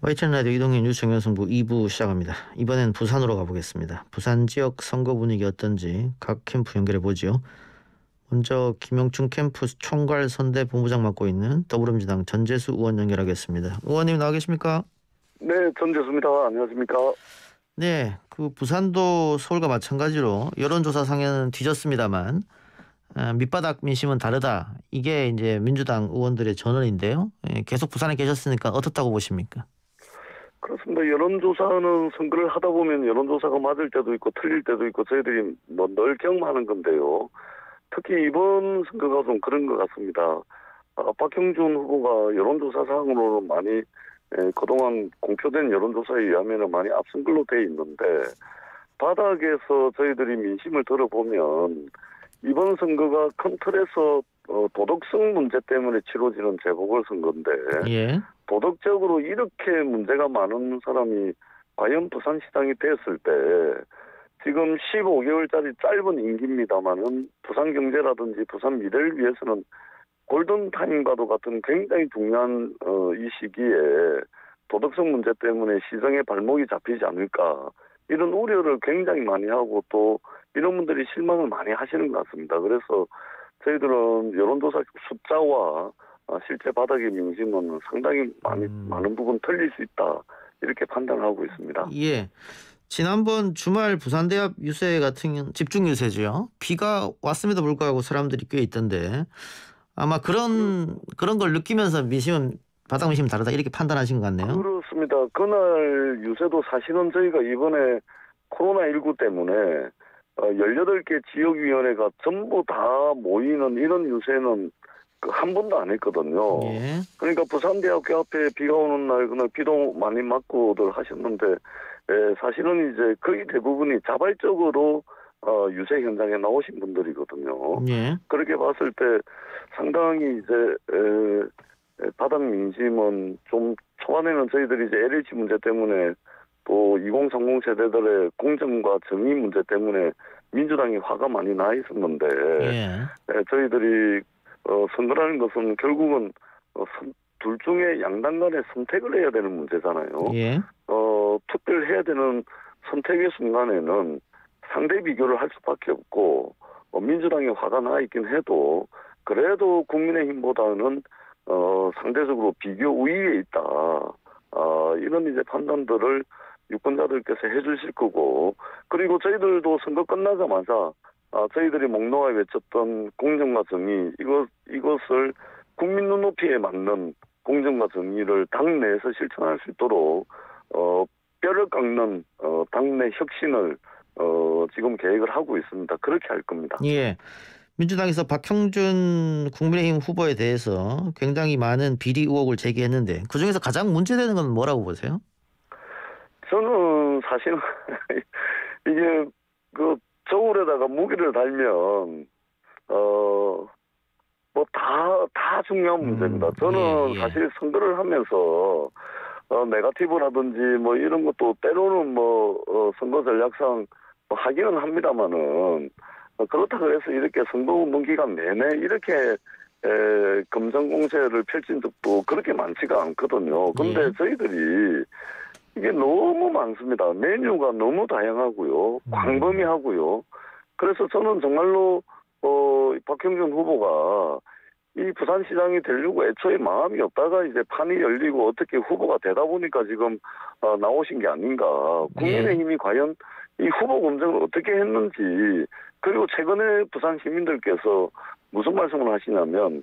YTN 라디오 이동현 뉴스 정연승부 2부 시작합니다. 이번엔 부산으로 가보겠습니다. 부산 지역 선거 분위기 어떤지 각 캠프 연결해보지요. 먼저 김영춘 캠프 총괄 선대 본부장 맡고 있는 더불어민주당 전재수 의원 연결하겠습니다. 의원님 나와 계십니까? 네, 전재수입니다. 안녕하십니까? 네, 그 부산도 서울과 마찬가지로 여론조사상에는 뒤졌습니다만 밑바닥 민심은 다르다. 이게 이제 민주당 의원들의 전언인데요. 계속 부산에 계셨으니까 어떻다고 보십니까? 그렇습니다. 여론조사는 선거를 하다 보면 여론조사가 맞을 때도 있고 틀릴 때도 있고 저희들이 뭐 늘 경험하는 건데요. 특히 이번 선거가 좀 그런 것 같습니다. 박형준 후보가 여론조사상으로는 많이 그동안 공표된 여론조사에 의하면 많이 앞선 걸로 돼 있는데 바닥에서 저희들이 민심을 들어보면 이번 선거가 큰 틀에서 도덕성 문제 때문에 치러지는 재보궐선거인데 예. 도덕적으로 이렇게 문제가 많은 사람이 과연 부산시장이 됐을 때 지금 15개월짜리 짧은 임기입니다만은 부산 경제라든지 부산 미래를 위해서는 골든타임과도 같은 굉장히 중요한 이 시기에 도덕성 문제 때문에 시정에 발목이 잡히지 않을까 이런 우려를 굉장히 많이 하고 또 이런 분들이 실망을 많이 하시는 것 같습니다. 그래서 저희들은 여론조사 숫자와 실제 바닥의 민심은 상당히 많은 부분 틀릴 수 있다 이렇게 판단을 하고 있습니다. 예. 지난번 주말 부산대합 유세 같은 집중 유세죠. 비가 왔음에도 불구하고 사람들이 꽤 있던데 아마 그런 걸 느끼면서 민심은 바닥 민심 다르다 이렇게 판단하신 것 같네요. 그렇습니다. 그날 유세도 사실은 저희가 이번에 코로나19 때문에 18개 지역위원회가 전부 다 모이는 이런 유세는 한 번도 안 했거든요. 예. 그러니까 부산대학교 앞에 비가 오는 날 그날 비도 많이 맞고들 하셨는데 사실은 이제 거의 대부분이 자발적으로 유세 현장에 나오신 분들이거든요. 예. 그렇게 봤을 때 상당히 이제 바닥 민심은 좀 초반에는 저희들이 이제 LH 문제 때문에 또 2030 세대들의 공정과 정의 문제 때문에 민주당이 화가 많이 나 있었는데 예. 저희들이 선거라는 것은 결국은 둘 중에 양당 간에 선택을 해야 되는 문제잖아요. 예. 투표를 해야 되는 선택의 순간에는 상대 비교를 할 수밖에 없고 민주당이 화가 나 있긴 해도 그래도 국민의힘보다는 상대적으로 비교 우위에 있다. 이런 이제 판단들을 유권자들께서 해주실 거고 그리고 저희들도 선거 끝나자마자 저희들이 목 놓아 외쳤던 공정과 정의 이것을 국민 눈높이에 맞는 공정과 정의를 당내에서 실천할 수 있도록 뼈를 깎는 당내 혁신을 지금 계획을 하고 있습니다. 그렇게 할 겁니다. 예. 민주당에서 박형준 국민의힘 후보에 대해서 굉장히 많은 비리 의혹을 제기했는데 그중에서 가장 문제되는 건 뭐라고 보세요? 저는 사실은 이게 그 저울에다가 무게를 달면 뭐 다 중요한 문제입니다. 저는 예. 사실 선거를 하면서 네거티브라든지 뭐 이런 것도 때로는 선거 전략상 하기는 합니다만은 그렇다고 해서 이렇게 선거운동 기간 내내 이렇게 검정 공세를 펼친 적도 그렇게 많지가 않거든요. 근데 저희들이 이게 너무 많습니다. 메뉴가 너무 다양하고요. 광범위하고요. 그래서 저는 정말로 박형준 후보가 이 부산시장이 되려고 애초에 마음이 없다가 이제 판이 열리고 어떻게 후보가 되다 보니까 지금 나오신 게 아닌가. 국민의힘이 과연 이 후보 검증을 어떻게 했는지 그리고 최근에 부산 시민들께서 무슨 말씀을 하시냐면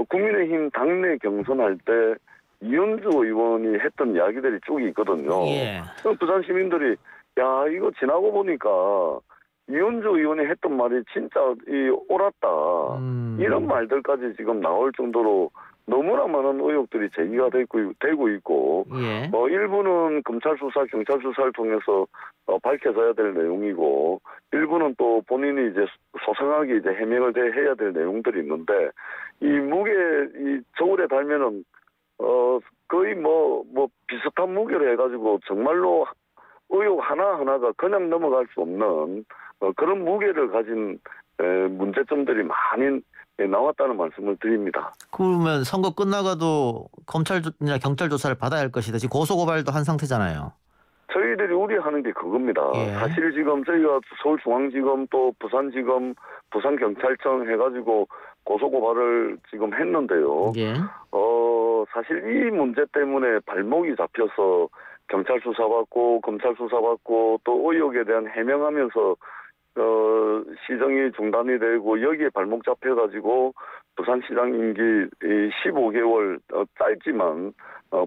국민의힘 당내 경선할 때 이현주 의원이 했던 이야기들이 쭉 있거든요. 예. 부산 시민들이 야 이거 지나고 보니까 이현주 의원이 했던 말이 진짜 옳았다. 이런 말들까지 지금 나올 정도로 너무나 많은 의혹들이 제기가 되고 있고 예. 일부는 검찰 수사, 경찰 수사를 통해서 밝혀져야 될 내용이고 일부는 또 본인이 이제 소상하게 이제 해명을 해야 될 내용들이 있는데 이 저울에 달면은 거의 비슷한 무게를 해가지고 정말로 의혹 하나하나가 그냥 넘어갈 수 없는 그런 무게를 가진 문제점들이 많이 나왔다는 말씀을 드립니다. 그러면 선거 끝나가도 검찰이나 경찰 조사를 받아야 할 것이다. 지금 고소고발도 한 상태잖아요. 저희들이 우려하는 게 그겁니다. 예. 사실 지금 저희가 서울중앙지검 또 부산지검, 부산경찰청 해가지고 고소고발을 지금 했는데요. 예. 사실 이 문제 때문에 발목이 잡혀서 경찰 수사받고 검찰 수사받고 또 의혹에 대한 해명하면서 시정이 중단이 되고 여기에 발목 잡혀가지고 부산시장 임기 15개월 짧지만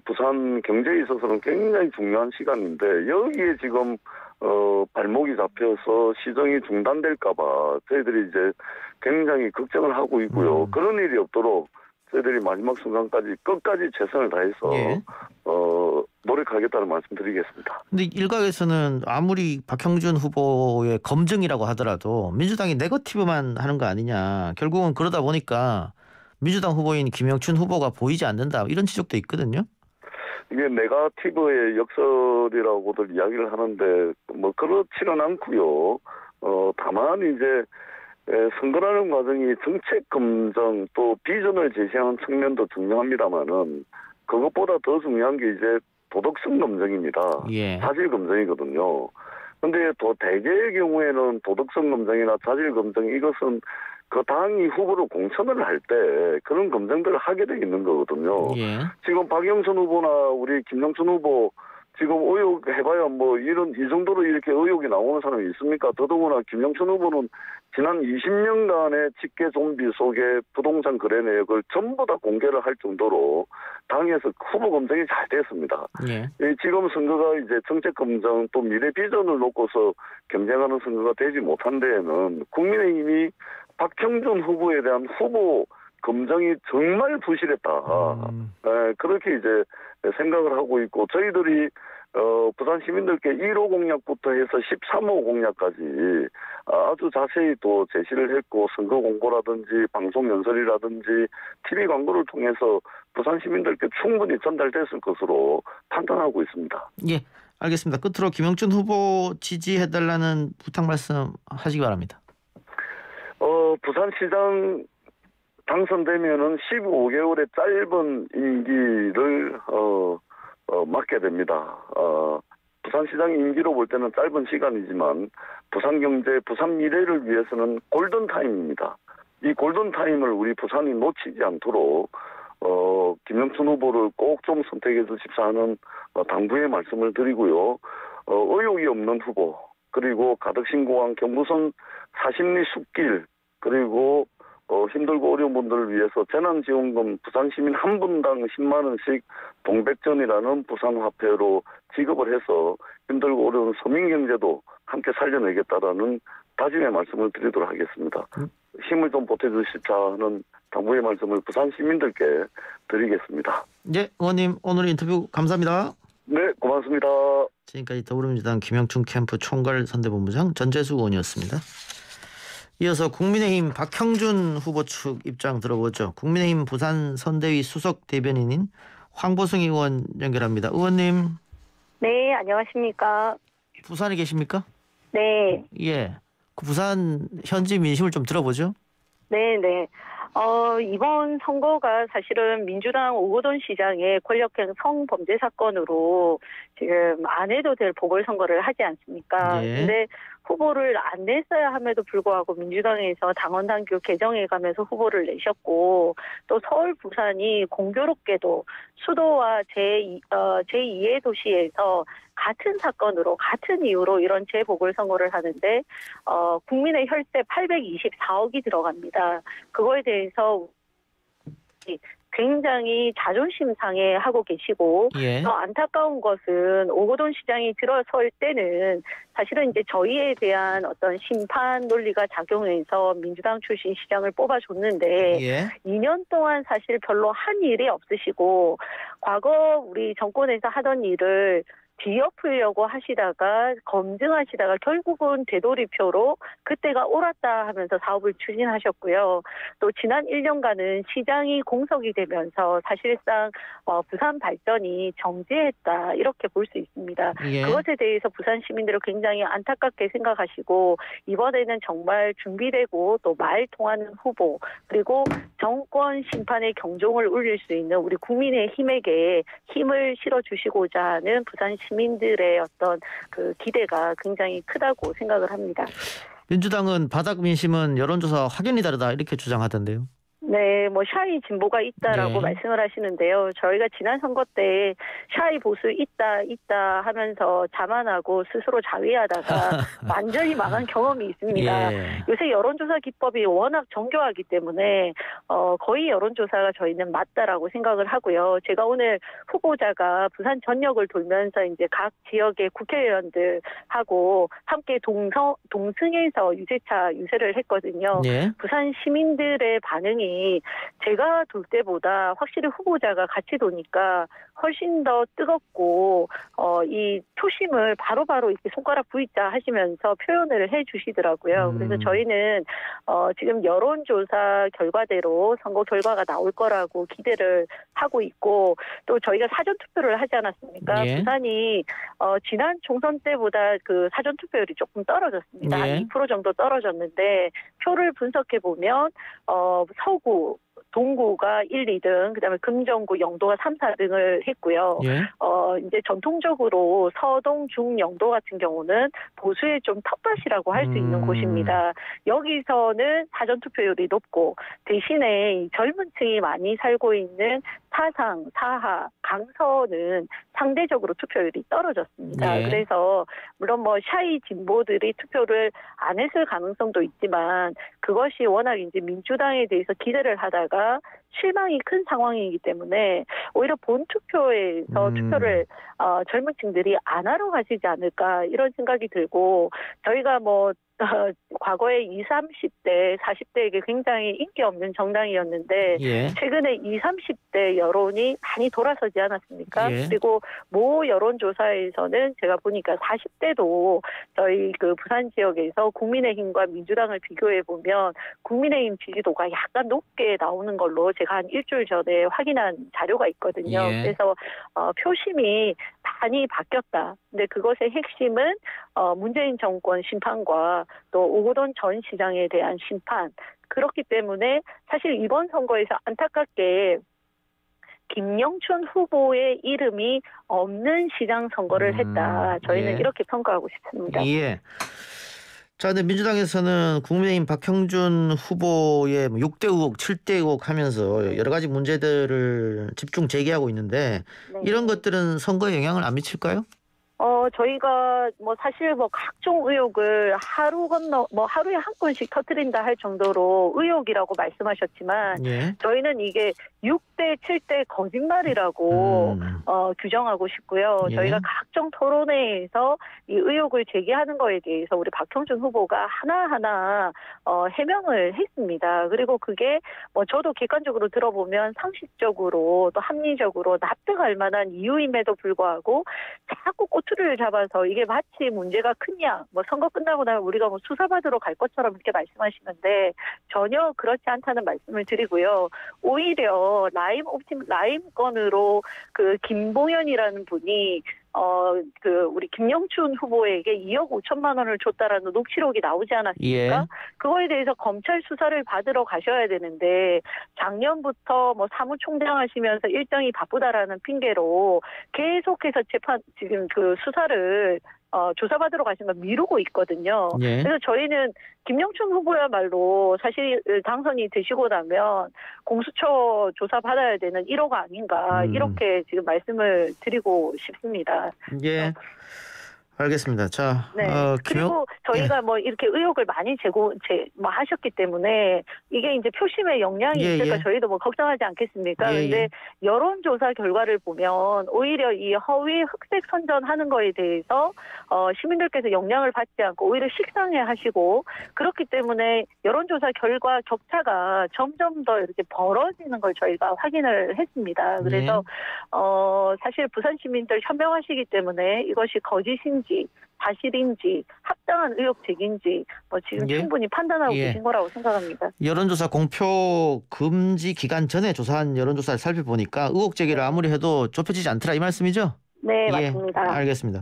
부산 경제에 있어서는 굉장히 중요한 시간인데 여기에 지금 발목이 잡혀서 시정이 중단될까봐 저희들이 이제 굉장히 걱정을 하고 있고요. 그런 일이 없도록 저희들이 마지막 순간까지 끝까지 최선을 다해서 예. 노력하겠다는 말씀드리겠습니다. 근데 일각에서는 아무리 박형준 후보의 검증이라고 하더라도 민주당이 네거티브만 하는 거 아니냐. 결국은 그러다 보니까 민주당 후보인 김영춘 후보가 보이지 않는다. 이런 지적도 있거든요. 이게 네거티브의 역설이라고들 이야기를 하는데 뭐 그렇지는 않고요. 다만 이제 선거라는 과정이 정책 검증 또 비전을 제시하는 측면도 중요합니다만은 그것보다 더 중요한 게 이제 도덕성 검증입니다. 예. 자질 검증이거든요. 근데 또 대개의 경우에는 도덕성 검증이나 자질 검증 이것은 그 당이 후보를 공천을 할 때 그런 검증들을 하게 돼 있는 거거든요. 예. 지금 박영선 후보나 우리 김영춘 후보 지금 의혹 해봐야 뭐 이 정도로 이렇게 의혹이 나오는 사람이 있습니까? 더더구나 김영춘 후보는 지난 20년간의 직계 좀비 속의 부동산 거래 내역을 전부 다 공개를 할 정도로 당에서 후보 검증이 잘 됐습니다. 예. 지금 선거가 이제 정책 검증 또 미래 비전을 놓고서 경쟁하는 선거가 되지 못한 데에는 국민의힘이 박형준 후보에 대한 후보 검증이 정말 부실했다. 그렇게 이제 생각을 하고 있고 저희들이 부산 시민들께 1호 공약부터 해서 13호 공약까지 아주 자세히 또 제시를 했고 선거 공보라든지 방송 연설이라든지 TV 광고를 통해서 부산 시민들께 충분히 전달됐을 것으로 판단하고 있습니다. 예. 알겠습니다. 끝으로 김영춘 후보 지지해달라는 부탁 말씀 하시기 바랍니다. 부산시장 당선되면은 15개월의 짧은 임기를 맡게 됩니다. 부산시장 임기로 볼 때는 짧은 시간이지만 부산 경제, 부산 미래를 위해서는 골든타임입니다. 이 골든타임을 우리 부산이 놓치지 않도록 김영춘 후보를 꼭 좀 선택해 주십사 하는 당부의 말씀을 드리고요. 의혹이 없는 후보 그리고 가덕신공항 경부선 40리 숲길 그리고 힘들고 어려운 분들을 위해서 재난지원금 부산시민 한 분당 10만 원씩 동백전이라는 부산화폐로 지급을 해서 힘들고 어려운 서민경제도 함께 살려내겠다라는 다짐의 말씀을 드리도록 하겠습니다. 힘을 좀 보태주십사 하는 당부의 말씀을 부산 시민들께 드리겠습니다. 네, 의원님 오늘 인터뷰 감사합니다. 네, 고맙습니다. 지금까지 더불어민주당 김영춘 캠프 총괄 선대본부장 전재수 의원이었습니다. 이어서 국민의힘 박형준 후보 측 입장 들어보죠. 국민의힘 부산 선대위 수석 대변인인 황보승 의원 연결합니다. 의원님. 네, 안녕하십니까. 부산에 계십니까? 네. 예. 그 부산 현지 민심을 좀 들어보죠. 네. 이번 선거가 사실은 민주당 오거돈 시장의 권력형 성범죄 사건으로 지금 안 해도 될 보궐선거를 하지 않습니까? 예. 근데 후보를 안 냈어야 함에도 불구하고 민주당에서 당원당규 개정해 가면서 후보를 내셨고 또 서울 부산이 공교롭게도 수도와 제2의 도시에서 같은 사건으로 같은 이유로 이런 재보궐선거를 하는데 국민의 혈세 824억이 들어갑니다. 그거에 대해서 굉장히 자존심 상해하고 계시고 예. 또 안타까운 것은 오거돈 시장이 들어설 때는 사실은 이제 저희에 대한 어떤 심판 논리가 작용해서 민주당 출신 시장을 뽑아줬는데 예. 2년 동안 사실 별로 한 일이 없으시고 과거 우리 정권에서 하던 일을 뒤엎으려고 하시다가 검증하시다가 결국은 되돌이표로 그때가 옳았다 하면서 사업을 추진하셨고요. 또 지난 1년간은 시장이 공석이 되면서 사실상 부산 발전이 정지했다 이렇게 볼 수 있습니다. 예. 그것에 대해서 부산 시민들은 굉장히 안타깝게 생각하시고 이번에는 정말 준비되고 또 말 통하는 후보 그리고 정권 심판의 경종을 울릴 수 있는 우리 국민의힘에게 힘을 실어주시고자 하는 부산 시민들의 어떤 그 기대가 굉장히 크다고 생각을 합니다. 민주당은 바닥 민심은 여론조사 확연히 다르다 이렇게 주장하던데요. 네, 뭐 샤이 진보가 있다라고 네. 말씀을 하시는데요. 저희가 지난 선거 때 샤이 보수 있다 하면서 자만하고 스스로 자위하다가 완전히 망한 경험이 있습니다. 예. 요새 여론조사 기법이 워낙 정교하기 때문에 거의 여론조사가 저희는 맞다라고 생각을 하고요. 제가 오늘 후보자가 부산 전역을 돌면서 이제 각 지역의 국회의원들하고 함께 동승해서 유세를 했거든요. 예. 부산 시민들의 반응이 제가 돌 때보다 확실히 후보자가 같이 도니까 훨씬 더 뜨겁고 이 표심을 바로바로 이렇게 손가락 V자 하시면서 표현을 해주시더라고요. 그래서 저희는 지금 여론조사 결과대로 선거 결과가 나올 거라고 기대를 하고 있고 또 저희가 사전투표를 하지 않았습니까? 예. 부산이 지난 총선 때보다 그 사전투표율이 조금 떨어졌습니다. 예. 한 2% 정도 떨어졌는데 표를 분석해 보면 서구 동구가 1, 2등, 그다음에 금정구, 영도가 3, 4등을 했고요. 예. 이제 전통적으로 서동, 중, 영도 같은 경우는 보수의 좀 텃밭이라고 할 수 있는 곳입니다. 여기서는 사전투표율이 높고 대신에 이 젊은 층이 많이 살고 있는 사상, 사하, 강서는 상대적으로 투표율이 떨어졌습니다. 예. 그래서 물론 뭐 샤이 진보들이 투표를 안 했을 가능성도 있지만 그것이 워낙 이제 민주당에 대해서 기대를 하다가 실망이 큰 상황이기 때문에 오히려 본투표에서 투표를 젊은 층들이 안 하러 가시지 않을까 이런 생각이 들고 저희가 뭐 과거에 20, 30대, 40대에게 굉장히 인기 없는 정당이었는데 예. 최근에 20, 30대 여론이 많이 돌아서지 않았습니까? 예. 그리고 모 여론조사에서는 제가 보니까 40대도 저희 그 부산 지역에서 국민의힘과 민주당을 비교해 보면 국민의힘 지지도가 약간 높게 나오는 걸로 제가 한 일주일 전에 확인한 자료가 있거든요. 예. 그래서 표심이 많이 바뀌었다. 근데 그것의 핵심은 문재인 정권 심판과 또 오거돈 전 시장에 대한 심판. 그렇기 때문에 사실 이번 선거에서 안타깝게 김영춘 후보의 이름이 없는 시장 선거를 했다. 저희는 예. 이렇게 평가하고 싶습니다. 예. 자, 근데 민주당에서는 국민의힘 박형준 후보의 6대 의혹, 7대 의혹 하면서 여러 가지 문제들을 집중 제기하고 있는데 네. 이런 것들은 선거에 영향을 안 미칠까요? 저희가 뭐 사실 뭐 각종 의혹을 하루에 한 건씩 터뜨린다 할 정도로 의혹이라고 말씀하셨지만 예. 저희는 이게 6대, 7대 거짓말이라고 규정하고 싶고요. 예. 저희가 각종 토론회에서 이 의혹을 제기하는 거에 대해서 우리 박형준 후보가 하나하나 해명을 했습니다. 그리고 그게 뭐 저도 객관적으로 들어보면 상식적으로 또 합리적으로 납득할 만한 이유임에도 불구하고 자꾸 꼬투리를 잡아서 이게 마치 문제가 크냐, 뭐 선거 끝나고 나면 우리가 뭐 수사받으러 갈 것처럼 이렇게 말씀하시는데 전혀 그렇지 않다는 말씀을 드리고요. 오히려 라임 건으로 그 김봉현이라는 분이 우리 김영춘 후보에게 2억 5천만 원을 줬다라는 녹취록이 나오지 않았습니까? 예. 그거에 대해서 검찰 수사를 받으러 가셔야 되는데 작년부터 뭐 사무총장 하시면서 일정이 바쁘다라는 핑계로 계속해서 지금 그 수사를 조사받으러 가신 걸 미루고 있거든요. 예. 그래서 저희는 김영춘 후보야말로 사실 당선이 되시고 나면 공수처 조사받아야 되는 1호가 아닌가 이렇게 지금 말씀을 드리고 싶습니다. 예. 알겠습니다. 자, 네. 그리고 저희가 뭐 이렇게 의혹을 많이 하셨기 때문에 이게 이제 표심에 영향이 예, 있을까 예. 저희도 뭐 걱정하지 않겠습니까? 예, 근데 예. 여론조사 결과를 보면 오히려 이 허위 흑색 선전하는 거에 대해서 시민들께서 영향을 받지 않고 오히려 식상해 하시고 그렇기 때문에 여론조사 결과 격차가 점점 더 이렇게 벌어지는 걸 저희가 확인을 했습니다. 그래서 사실 부산 시민들 현명하시기 때문에 이것이 거짓인지 사실인지 합당한 의혹 제기인지 뭐 지금 예. 충분히 판단하고 예. 계신 거라고 생각합니다. 여론조사 공표 금지 기간 전에 조사한 여론조사를 살펴보니까 의혹 제기를 아무리 해도 좁혀지지 않더라 이 말씀이죠? 네, 예, 맞습니다. 알겠습니다.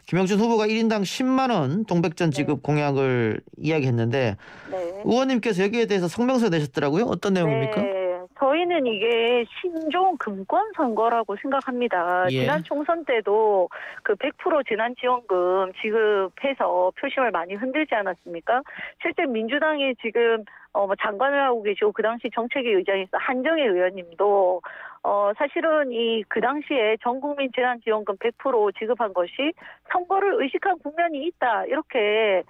김영준 후보가 1인당 10만 원 동백전 지급 공약을 이야기했는데 네. 의원님께서 여기에 대해서 성명서 내셨더라고요. 어떤 내용입니까? 네, 저희는 이게 신종 금권 선거라고 생각합니다. 예. 지난 총선 때도 그 100% 재난지원금 지급해서 표심을 많이 흔들지 않았습니까? 실제 민주당이 지금 뭐 장관을 하고 계시고 그 당시 정책위 의장이었던 한정혜 의원님도 사실은 그 당시에 전국민 재난지원금 100% 지급한 것이 선거를 의식한 국면이 있다 이렇게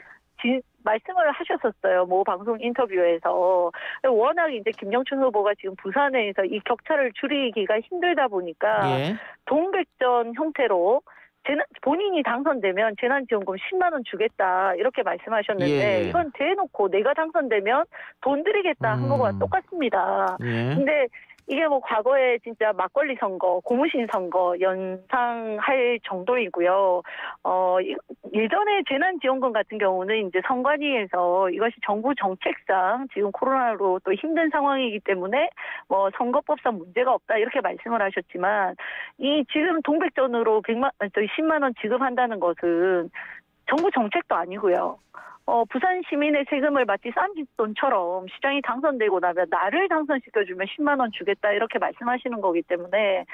말씀을 하셨었어요. 모 방송 인터뷰에서. 워낙 이제 김영춘 후보가 지금 부산에서 이 격차를 줄이기가 힘들다 보니까 예. 동백전 형태로 본인이 당선되면 재난지원금 10만 원 주겠다 이렇게 말씀하셨는데 예. 이건 대놓고 내가 당선되면 돈 드리겠다 한 거와 똑같습니다. 예. 근데 이게 뭐 과거에 진짜 막걸리 선거, 고무신 선거 연상할 정도이고요. 예전에 재난지원금 같은 경우는 이제 선관위에서 이것이 정부 정책상 지금 코로나로 또 힘든 상황이기 때문에 뭐 선거법상 문제가 없다 이렇게 말씀을 하셨지만 이 지금 동백전으로 10만 원 지급한다는 것은 정부 정책도 아니고요. 부산 시민의 세금을 마치 쌈짓돈처럼 시장이 당선되고 나면 나를 당선시켜주면 10만 원 주겠다 이렇게 말씀하시는 거기 때문에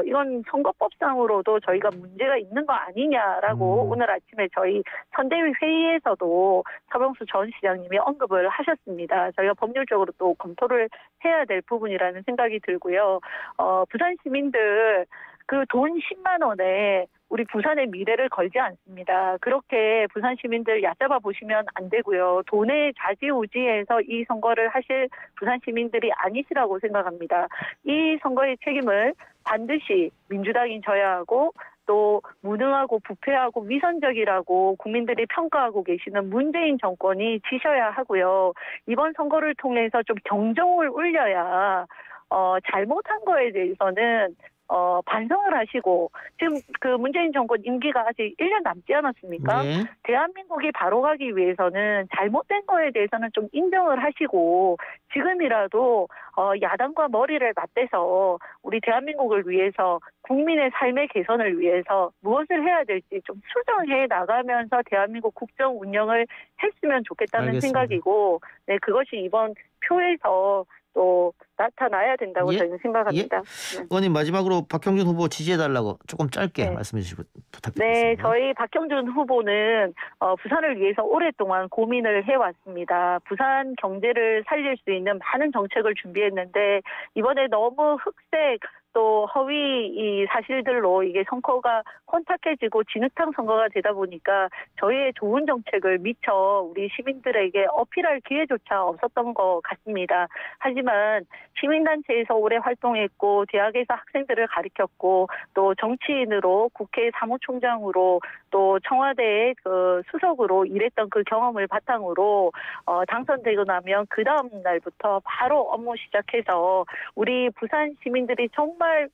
이건 선거법상으로도 저희가 문제가 있는 거 아니냐라고 오늘 아침에 저희 선대위 회의에서도 서병수 전 시장님이 언급을 하셨습니다. 저희가 법률적으로 또 검토를 해야 될 부분이라는 생각이 들고요. 부산 시민들 그 돈 10만 원에 우리 부산의 미래를 걸지 않습니다. 그렇게 부산 시민들 얕잡아 보시면 안 되고요. 돈에 좌지우지해서 이 선거를 하실 부산 시민들이 아니시라고 생각합니다. 이 선거의 책임을 반드시 민주당이 져야 하고 또 무능하고 부패하고 위선적이라고 국민들이 평가하고 계시는 문재인 정권이 지셔야 하고요. 이번 선거를 통해서 좀 경종을 울려야 잘못한 거에 대해서는 반성을 하시고 지금 그 문재인 정권 임기가 아직 1년 남지 않았습니까? 예. 대한민국이 바로 가기 위해서는 잘못된 거에 대해서는 좀 인정을 하시고 지금이라도 야당과 머리를 맞대서 우리 대한민국을 위해서 국민의 삶의 개선을 위해서 무엇을 해야 될지 좀 수정해 나가면서 대한민국 국정 운영을 했으면 좋겠다는 알겠습니다. 생각이고 네, 그것이 이번 표에서 또 나타나야 된다고 예? 저희는 생각합니다. 네. 의원님 마지막으로 박형준 후보 지지해달라고 조금 짧게 네. 말씀해 주시고 네, 부탁드리겠습니다. 저희 박형준 후보는 부산을 위해서 오랫동안 고민을 해왔습니다. 부산 경제를 살릴 수 있는 많은 정책을 준비했는데 이번에 너무 흑색 또 허위 이 사실들로 이게 선거가 혼탁해지고 진흙탕 선거가 되다 보니까 저희의 좋은 정책을 미처 우리 시민들에게 어필할 기회조차 없었던 것 같습니다. 하지만 시민단체에서 오래 활동했고 대학에서 학생들을 가르쳤고 또 정치인으로 국회 사무총장으로 또 청와대 그 수석으로 일했던 그 경험을 바탕으로 당선되고 나면 그 다음 날부터 바로 업무 시작해서 우리 부산 시민들이 정말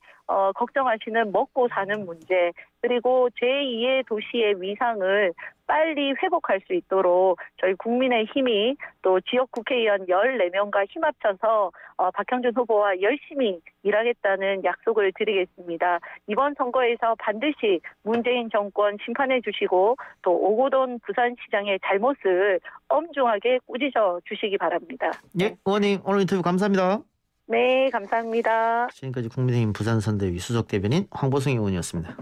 걱정하시는 먹고 사는 문제 그리고 제2의 도시의 위상을 빨리 회복할 수 있도록 저희 국민의힘이 또 지역 국회의원 14명과 힘합쳐서 박형준 후보와 열심히 일하겠다는 약속을 드리겠습니다. 이번 선거에서 반드시 문재인 정권 심판해 주시고 또 오고돈 부산시장의 잘못을 엄중하게 꾸짖어 주시기 바랍니다. 예, 의원님 오늘 인터뷰 감사합니다. 네, 감사합니다. 지금까지 국민의힘 부산선대위 수석대변인 황보승 의원이었습니다.